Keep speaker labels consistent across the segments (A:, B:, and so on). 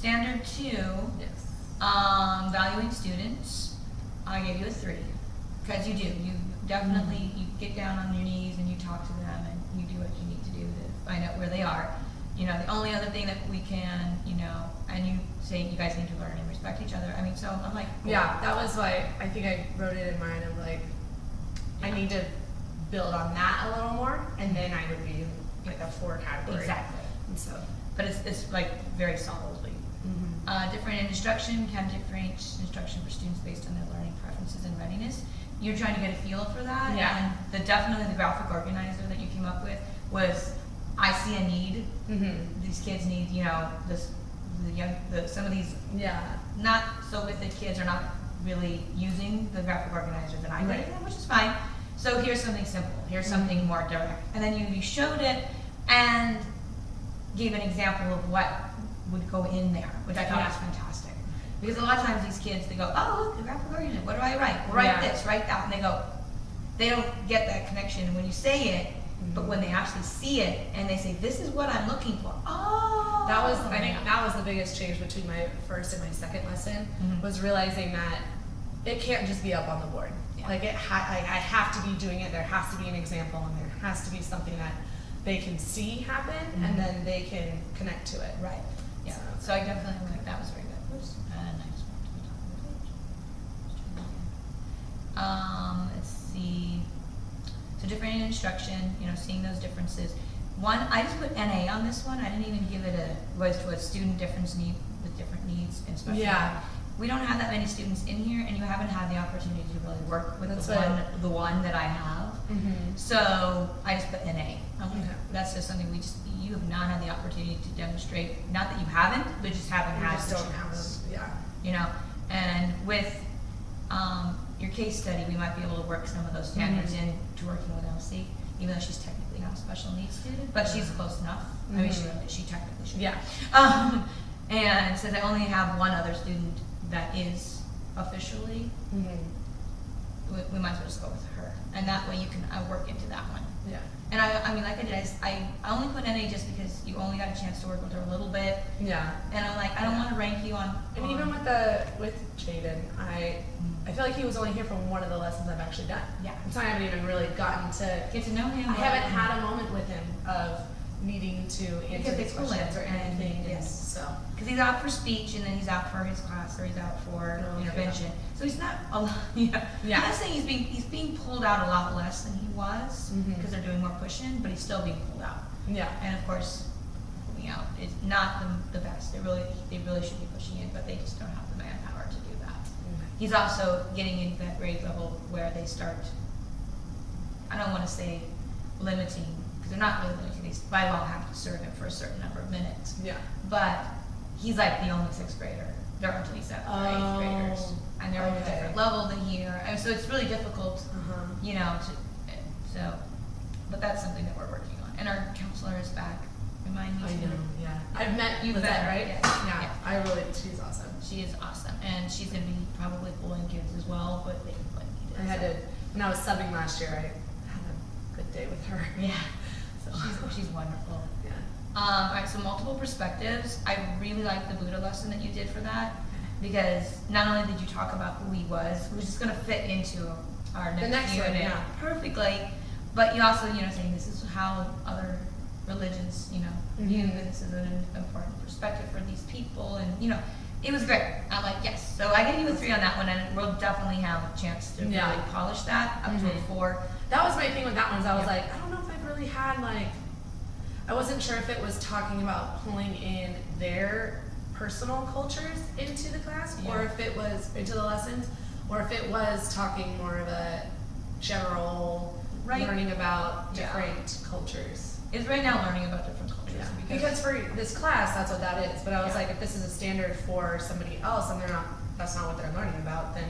A: Standard 2,
B: Yes.
A: valuing students, I gave you a 3. Because you do. You definitely, you get down on your knees and you talk to them and you do what you need to do to find out where they are. You know, the only other thing that we can, you know, and you say you guys need to learn and respect each other. I mean, so I'm like, cool.
B: Yeah, that was why I think I wrote it in mine of like, I need to build on that a little more, and then I would be like a 4 category.
A: Exactly.
B: And so,
A: But it's like very solidly. Different instruction, can different instruction for students based on their learning preferences and readiness. You're trying to get a feel for that.
B: Yeah.
A: And definitely the graphic organizer that you came up with was, I see a need. These kids need, you know, some of these not so with the kids are not really using the graphic organizer that I did, which is fine. So here's something simple. Here's something more direct. And then you showed it and gave an example of what would go in there, which I thought was fantastic. Because a lot of times these kids, they go, oh, look, the graphic organizer, what do I write? Well, write this, write that. And they don't get that connection when you say it, but when they actually see it and they say, this is what I'm looking for. Oh.
B: I think that was the biggest change between my first and my second lesson, was realizing that it can't just be up on the board.
A: Yeah.
B: Like I have to be doing it. There has to be an example, and there has to be something that they can see happen, and then they can connect to it.
A: Right. Yeah. So I definitely like that was very good. Oops. And I just went to the top of the page. Let's try again. Let's see. So different instruction, you know, seeing those differences. One, I just put NA on this one. I didn't even give it a student difference need with different needs and special.
B: Yeah.
A: We don't have that many students in here, and you haven't had the opportunity to really work with the one that I have. So I just put NA. That's just something you have not had the opportunity to demonstrate. Not that you haven't, but just haven't had the chance. You know, and with your case study, we might be able to work some of those standards into working with Elsie, even though she's technically not a special needs student, but she's close enough. I mean, she technically should.
B: Yeah.
A: And since I only have one other student that is officially, we might as well just go with her, and that way you can work into that one.
B: Yeah.
A: And I mean, like I did, I only put NA just because you only got a chance to work with her a little bit.
B: Yeah.
A: And I'm like, I don't want to rank you on.
B: And even with Jaden, I feel like he was only here for one of the lessons I've actually done.
A: Yeah.
B: So I haven't even really gotten to
A: get to know him.
B: I haven't had a moment with him of needing to answer
A: his
B: questions or anything.
A: Yes.
B: So.
A: Because he's out for speech, and then he's out for his class, or he's out for intervention. So he's not a lot. Yeah. I'm not saying he's being pulled out a lot less than he was because they're doing more pushing, but he's still being pulled out.
B: Yeah.
A: And of course, pulling out is not the best. They really should be pushing it, but they just don't have the manpower to do that. He's also getting into that grade level where they start, I don't want to say limiting, because they're not really limiting. They by law have to serve him for a certain number of minutes.
B: Yeah.
A: But he's like the only 6th grader. There aren't any 7th or 8th graders. And they're at a different level than here. And so it's really difficult, you know, but that's something that we're working on. And our counselor is back. Remind me.
B: I know, yeah. I've met
A: You've
B: Lizette,
A: met,
B: right?
A: yeah.
B: I really, she's awesome.
A: She is awesome. And she's going to be probably pulling kids as well, but they can play
B: I had to, when I was subbing last year, I had a good day with her.
A: Yeah. So she's wonderful.
B: Yeah.
A: All right, so multiple perspectives. I really like the Buddha lesson that you did for that, because not only did you talk about who he was, which is going to fit into our next unit perfectly, but you also, you know, saying this is how other religions, you know, view this is an important perspective for these people, and you know, it was great. I'm like, yes. So I gave you a 3 on that one, and we'll definitely have a chance to really polish that up to a 4.
B: That was my thing with that one. Is I was like, I don't know if I've really had I wasn't sure if it was talking about pulling in their personal cultures into the class, or if it was into the lessons, or if it was talking more of a general learning about different cultures.
A: It's right now learning about different cultures.
B: Yeah. Because for this class, that's what that is. But I was like, if this is a standard for somebody else and that's not what they're learning about, then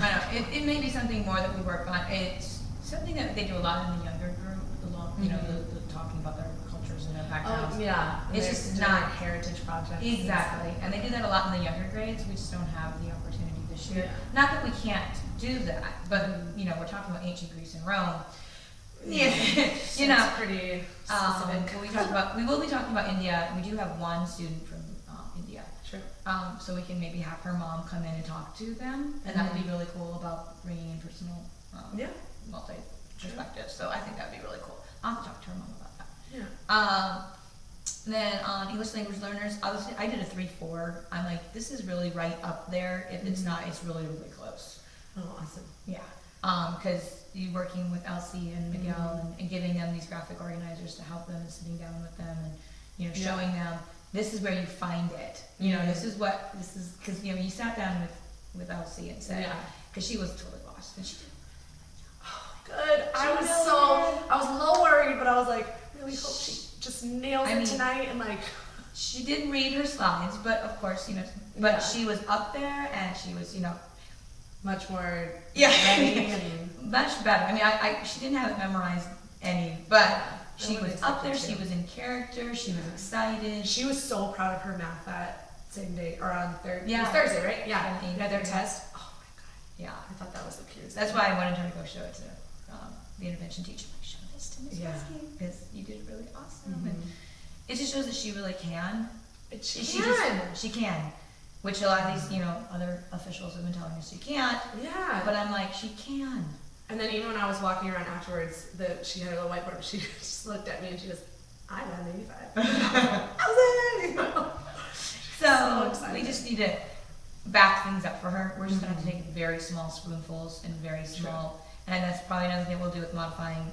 A: I know. It may be something more that we work on. It's something that they do a lot in the younger group, you know, the talking about their cultures and their backgrounds.
B: Oh, yeah.
A: It's just not
B: heritage projects.
A: Exactly. And they do that a lot in the younger grades. We just don't have the opportunity this year.
B: Yeah.
A: Not that we can't do that, but, you know, we're talking about ancient Greece and Rome. Yeah,
B: So
A: you know.
B: it's pretty specific.
A: We will be talking about India. We do have one student from India.
B: Sure.
A: So we can maybe have her mom come in and talk to them, and that would be really cool about bringing in personal, multi perspectives. So I think that would be really cool. I'll have to talk to her mom about that.
B: Yeah.
A: Then on English language learners, obviously I did a 3-4. I'm like, this is really right up there. If it's not, it's really, really close.
B: Oh, awesome.
A: Yeah. Because you're working with Elsie and Miguel and giving them these graphic organizers to help them and sitting down with them and, you know, showing them this is where you find it. You know, this is because, you know, you sat down with Elsie and said, because she was totally lost. And she did.
B: Good. I was a little worried, but I was like, really hope she just nails it tonight and like.
A: She didn't read her slides, but of course, you know, but she was up there and she was, you know,
B: much more
A: ready
B: and
A: much better. I mean, she didn't have it memorized any, but she was up there. She was in character. She was excited.
B: She was so proud of her math that same day or on Thursday.
A: Yeah.
B: It was Thursday, right? Yeah. Yeah, their test. Oh my god.
A: Yeah.
B: I thought that was the cutest.
A: That's why I wanted her to go show it to the intervention teacher. Like, show this to Miss Wesky because you did really awesome. And it just shows that she really can. She can. Which a lot of these, you know, other officials have been telling us she can't.
B: Yeah.
A: But I'm like, she can.
B: And then even when I was walking around afterwards, she had a little whiteboard. She just looked at me and she goes, "I got an 85."
A: So we just need to back things up for her. We're just going to have to take very small spoonfuls and very small. And that's probably another thing we'll do with modifying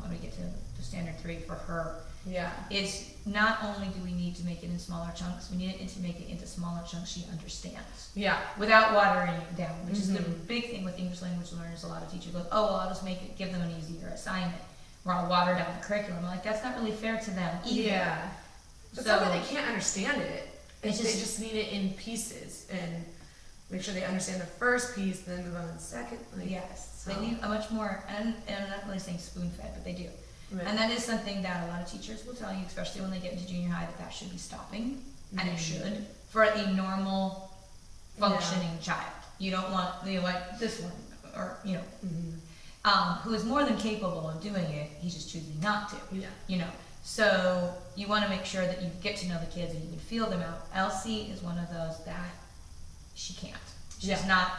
A: when we get to the standard 3 for her.
B: Yeah.
A: It's not only do we need to make it in smaller chunks, we need it to make it into smaller chunks she understands.
B: Yeah.
A: Without watering it down, which is the big thing with English language learners. A lot of teachers go, oh, well, I'll just give them an easier assignment, or I'll water down the curriculum. I'm like, that's not really fair to them either.
B: Yeah. But
A: so
B: they can't understand it. They just need it in pieces and make sure they understand the first piece, then move on to the second. Like,
A: yes. So they need a much more, and I'm not really saying spoon-fed, but they do. Right. And that is something that a lot of teachers will tell you, especially when they get into junior high, that should be stopping, and it should, for a normal functioning child. You don't want, you know, like this one, or, you know, who is more than capable of doing it, he's just choosing not to.
B: Yeah.
A: You know, so you want to make sure that you get to know the kids and you can feel them out. Elsie is one of those that she can't. She's not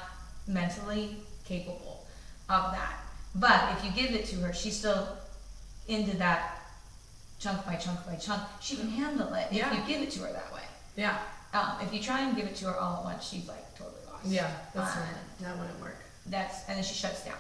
A: mentally capable of that. But if you give it to her, she's still into that chunk by chunk by chunk. She can handle it if you give it to her that way.
B: Yeah.
A: If you try and give it to her all at once, she's like totally lost.
B: Yeah, that's right. That wouldn't work.
A: And then she shuts down.